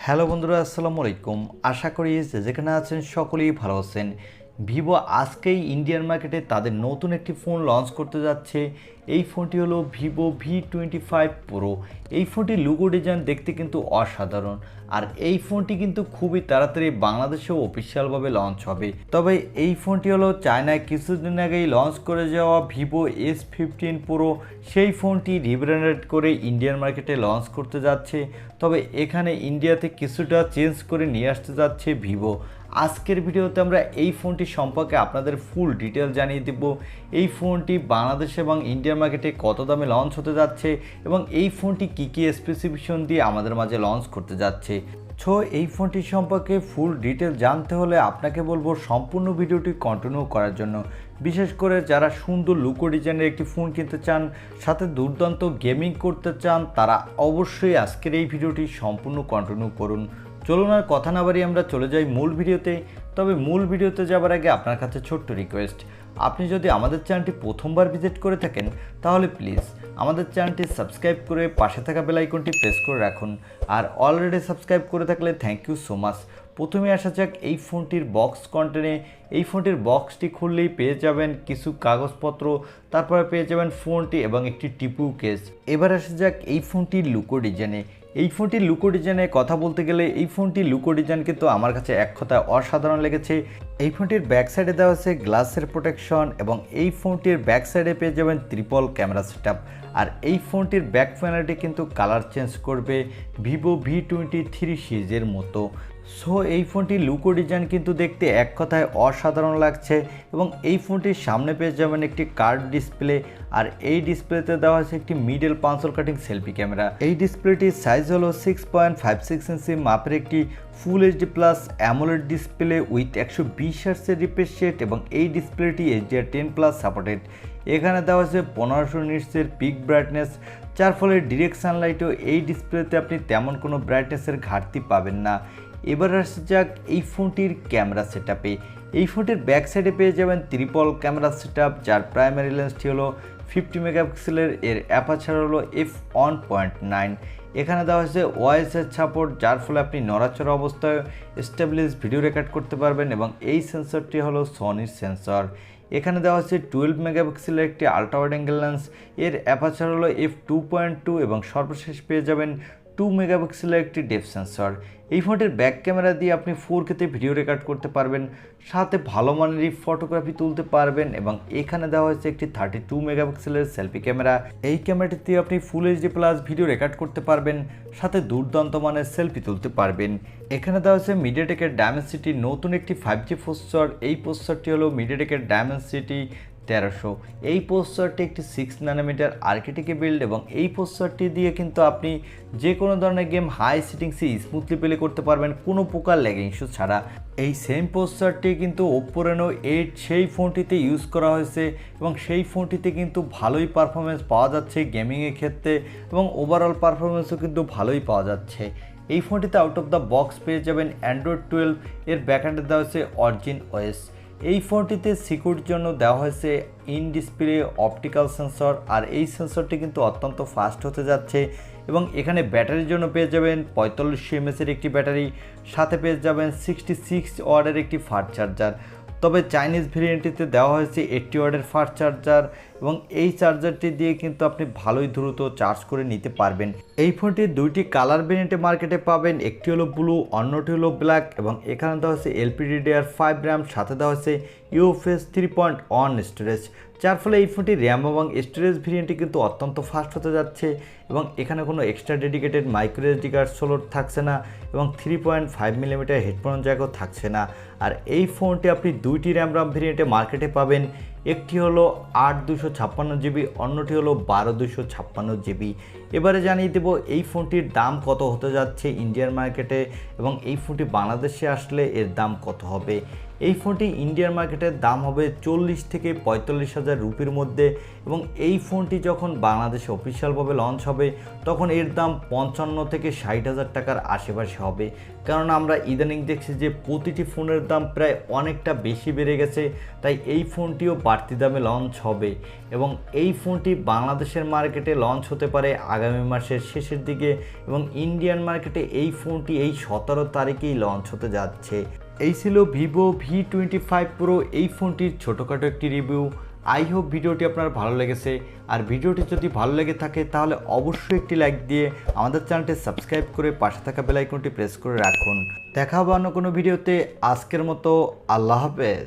Hello বন্ধুরা, আসসালামু আলাইকুম। আশা করি যেখানে আছেন সকলেই ভালো আছেন। ভিভো আজকেই ইন্ডিয়ান মার্কেটে তাদের নতুন একটি ফোন লঞ্চ করতে যাচ্ছে। এই ফোনটি হলো ভিভো V25 প্রো। এই ফোনটির লুগো ডিজাইন দেখতে কিন্তু অসাধারণ, আর এই ফোনটি কিন্তু খুবই তাড়াতাড়ি বাংলাদেশেও অফিসিয়ালভাবে লঞ্চ হবে। তবে এই ফোনটি হলো চায়নায় কিছুদিন আগেই লঞ্চ করে যাওয়া ভিভো S15 প্রো, সেই ফোনটি রিব্র্যান্ডেড করে ইন্ডিয়ান মার্কেটে লঞ্চ করতে যাচ্ছে। তবে এখানে ইন্ডিয়াতে কিছুটা চেঞ্জ করে নিয়ে আসতে যাচ্ছে ভিভো। আজকের ভিডিওতে আমরা এই ফোনটি সম্পর্কে আপনাদের ফুল ডিটেল জানিয়ে দেব। এই ফোনটি বাংলাদেশ এবং ইন্ডিয়ান মার্কেটে কত দামে লঞ্চ হতে যাচ্ছে এবং এই ফোনটি কী কী স্পেসিফিকেশন দিয়ে আমাদের মাঝে লঞ্চ করতে যাচ্ছে। এই ফোনটি সম্পর্কে ফুল ডিটেল জানতে হলে আপনাকে বলবো সম্পূর্ণ ভিডিওটি কন্টিনিউ করার জন্য। বিশেষ করে যারা সুন্দর লুকো ডিজাইনের একটি ফোন কিনতে চান, সাথে দুর্দান্ত গেমিং করতে চান, তারা অবশ্যই আজকের এই ভিডিওটি সম্পূর্ণ কন্টিনিউ করুন। চলুন আর কথা না বাড়িয়ে আমরা চলে যাই মূল ভিডিওতে। তবে মূল ভিডিওতে যাবার আগে আপনার কাছে ছোট্ট রিকোয়েস্ট, আপনি যদি আমাদের চ্যানেলটি প্রথমবার ভিজিট করে থাকেন তাহলে প্লিজ আমাদের চ্যানেলটি সাবস্ক্রাইব করে পাশে থাকা বেল আইকনটি প্রেস করে রাখুন। আর অলরেডি সাবস্ক্রাইব করে থাকলে থ্যাংক ইউ সো মাচ। প্রথমে আসা যাক এই ফোনটির বক্স কন্টেন্টে। এই ফোনটির বক্সটি খুললেই পেয়ে যাবেন কিছু কাগজপত্র, তারপরে পেয়ে যাবেন ফোনটি এবং একটি টিপু কেস। এবার আসা যাক এই ফোনটির লুকো ডিজাইনে। এই ফোনটির লুকো ডিজাইনে কথা বলতে গেলে এই ফোনটির লুকো ডিজাইন কিন্তু আমার কাছে এক কথায় অসাধারণ লেগেছে। এই ফোনটির ব্যাক সাইডে দেওয়া আছে গ্লাসের প্রোটেকশন এবং এই ফোনটির ব্যাক সাইডে পেয়ে যাবেন ট্রিপল ক্যামেরা সেটআপ। আর এই ফোনটির ব্যাক প্যানেলটি কিন্তু কালার চেঞ্জ করবে ভিভো V23 সিরিজের মতো। এই ফোনটির লুকো ডিজাইন কিন্তু দেখতে এক কথায় অসাধারণ লাগছে এবং এই ফোনটির সামনে পেয়ে যাবেন একটি কার্ভ ডিসপ্লে, আর এই ডিসপ্লেতে দেওয়া আছে একটি middle punch hole cutting selfie camera. এই ডিসপ্লেটির সাইজ হলো 6.56 ইঞ্চি মাপের একটি full HD plus AMOLED display with 120 হার্টজের রিফ্রেশ রেট এবং এই ডিসপ্লেটি HDR10+ সাপোর্টেড। এখানে দেওয়া আছে 1500 নিটসের পিক ব্রাইটনেস, যার ফলে ডিরেক্ট সানলাইটও এই ডিসপ্লেতে আপনি তেমন কোনো ব্রাইটনেসের ঘাটতি পাবেন না। এবার আসা যাক এই ফোনটির ক্যামেরা সেটআপে। এই ফোনটির ব্যাক সাইডে পেয়ে যাবেন ট্রিপল ক্যামেরা সেটআপ, যার প্রাইমারি লেন্সটি হলো 50 মেগাপিক্সেলের, এর অ্যাপারচার হলো f1.9। এখানে দেওয়া হয়েছে ওআইএসের সাপোর্ট, যার ফলে আপনি নড়াচড়া অবস্থায় স্টেবলিশ ভিডিও রেকর্ড করতে পারবেন এবং এই সেন্সরটি হলো সনির সেন্সর। এখানে দেওয়া হচ্ছে 12 মেগাপিক্সেলের একটি আলট্রা ওয়াইড অ্যাঙ্গেল লেন্স, এর অ্যাপারচার হলো f2.2 এবং সর্বশেষ পেয়ে যাবেন 2 মেগাপিক্সেলের একটি ডেপথ সেন্সর। এই ফোনটির ব্যাক ক্যামেরা দিয়ে আপনি 4Kতে ভিডিও রেকর্ড করতে পারবেন, সাথে ভালো মানেরই ফটোগ্রাফি তুলতে পারবেন এবং এখানে দেওয়া হয়েছে একটি 32 মেগাপিক্সেলের সেলফি ক্যামেরা। এই ক্যামেরাটি দিয়ে আপনি ফুল এইচডি প্লাস ভিডিও রেকর্ড করতে পারবেন, সাথে দুর্দান্ত মানের সেলফি তুলতে পারবেন। এখানে দেওয়া হয়েছে মিডিয়াটেকের ডায়মেনসিটির নতুন একটি 5G প্রসেসর। এই প্রসেসরটি হলো মিডিয়াটেকের ডায়মেনসিটি 1300। এই প্রসেসরটি একটি 6 ন্যানোমিটার আর্কিটেক্টে বিল্ড এবং এই প্রসেসরটি দিয়ে কিন্তু আপনি যে কোনো ধরনের গেম হাই সেটিংসে স্মুথলি প্লে করতে পারবেন কোনো প্রকার ল্যাগিং ইস্যু ছাড়া। এই সেম প্রসেসরটি কিন্তু Oppo Reno 8 সেই ফোনটিতে ইউজ করা হয়েছে এবং সেই ফোনটিতে কিন্তু ভালোই পারফরমেন্স পাওয়া যাচ্ছে গেমিংয়ের ক্ষেত্রে এবং ওভারঅল পারফরমেন্সও কিন্তু ভালোই পাওয়া যাচ্ছে। এই ফোনটিতে আউট অফ দ্য বক্স পেয়ে যাবেন Android 12, এর ব্যাকএন্ডে দেওয়া হয়েছে অরিজিন OS। এই ফোনটিতে সিকিউরিটির জন্য দেওয়া হয়েছে ইন ডিসপ্লে অপটিক্যাল সেন্সর, আর এই সেন্সরটি কিন্তু অত্যন্ত ফাস্ট হতে যাচ্ছে এবং এখানে ব্যাটারির জন্য পেয়ে যাবেন 4500 mAh-এর একটি ব্যাটারি, সাথে পেয়ে যাবেন 66 ওয়াটের একটি ফাস্ট চার্জার। তবে চাইনিজ ভেরিয়েন্টটিতে দেওয়া হয়েছে 80 ওয়াটের ফাস্ট চার্জার এবং এই চার্জারটি দিয়ে কিন্তু আপনি ভালোই দ্রুত চার্জ করে নিতে পারবেন। এই ফোনটির দুইটি কালার ভেরিয়েন্টে মার্কেটে পাবেন, একটি হলো ব্লু, অন্যটি হলো ব্ল্যাক এবং এখানে দেওয়া হয়েছে LPDDR5 RAM, সাথে দেওয়া হয়েছে UFS 3.1 স্টোরেজ, যার ফলে এই ফোনটি র্যাম এবং স্টোরেজ ভেরিয়েন্টটি কিন্তু অত্যন্ত ফাস্ট হতে যাচ্ছে এবং এখানে কোনো extra dedicated micro SD card slot থাকছে না এবং 3.5 মিলিমিটার হেডফোন জ্যাকও থাকছে না। আর এই ফোনটি আপনি দুইটি র্যাম ভেরিয়েন্টে মার্কেটে পাবেন, একটি হলো 8/256 GB, অন্যটি হলো 12/256 GB। এবারে জানিয়ে দেব এই ফোনটির দাম কত হতে যাচ্ছে ইন্ডিয়ান মার্কেটে এবং এই ফোনটি বাংলাদেশে আসলে এর দাম কত হবে। এই ফোনটি ইন্ডিয়ান মার্কেটের দাম হবে 40 থেকে 45 হাজার রুপির মধ্যে এবং এই ফোনটি যখন বাংলাদেশে অফিসিয়ালভাবে লঞ্চ হবে তখন এর দাম 55 থেকে 60 হাজার টাকার আশেপাশে হবে। কারণ আমরা ইদানিং দেখছি যে প্রতিটি ফোনের দাম প্রায় অনেকটা বেশি বেড়ে গেছে, তাই এই ফোনটিও বাড়তি দামে লঞ্চ হবে এবং এই ফোনটি বাংলাদেশের মার্কেটে লঞ্চ হতে পারে আগামী মাসের শেষের দিকে এবং ইন্ডিয়ান মার্কেটে এই ফোনটি এই 17 তারিখেই লঞ্চ হতে যাচ্ছে। এই ছিল ভিভো V25 প্রো এই ফোনটির ছোটোখাটো একটি রিভিউ। আই হোপ ভিডিওটি আপনার ভালো লেগেছে, আর ভিডিওটি যদি ভালো লেগে থাকে তাহলে অবশ্যই একটি লাইক দিয়ে আমাদের চ্যানেলটি সাবস্ক্রাইব করে পাশে থাকা বেল আইকনটি প্রেস করে রাখুন। দেখা হবে অন্য কোনো ভিডিওতে। আজকের মতো আল্লাহ হাফেজ।